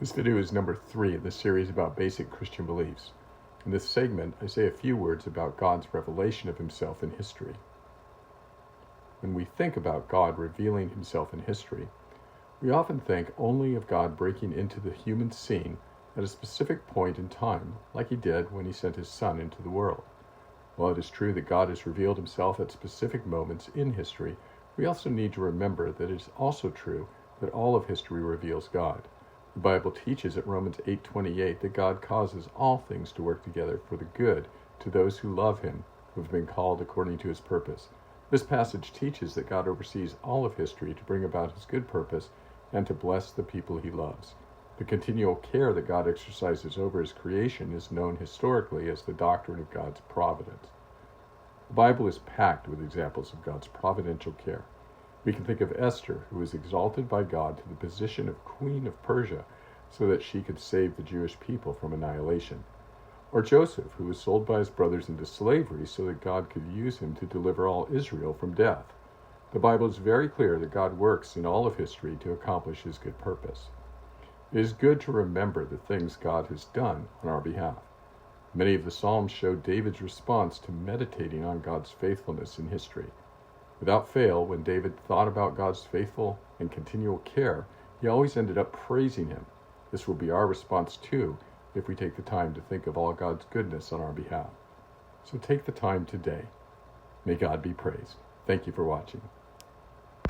This video is number 3 in the series about basic Christian beliefs. In this segment, I say a few words about God's revelation of himself in history. When we think about God revealing himself in history, we often think only of God breaking into the human scene at a specific point in time, like he did when he sent his Son into the world. While it is true that God has revealed himself at specific moments in history, we also need to remember that it is also true that all of history reveals God. The Bible teaches at Romans 8:28 that God causes all things to work together for the good to those who love him, who have been called according to his purpose. This passage teaches that God oversees all of history to bring about his good purpose and to bless the people he loves. The continual care that God exercises over his creation is known historically as the doctrine of God's providence. The Bible is packed with examples of God's providential care. We can think of Esther, who was exalted by God to the position of Queen of Persia so that she could save the Jewish people from annihilation. Or Joseph, who was sold by his brothers into slavery so that God could use him to deliver all Israel from death. The Bible is very clear that God works in all of history to accomplish his good purpose. It is good to remember the things God has done on our behalf. Many of the Psalms show David's response to meditating on God's faithfulness in history. Without fail, when David thought about God's faithful and continual care, he always ended up praising him. This will be our response too if we take the time to think of all God's goodness on our behalf. So take the time today. May God be praised. Thank you for watching.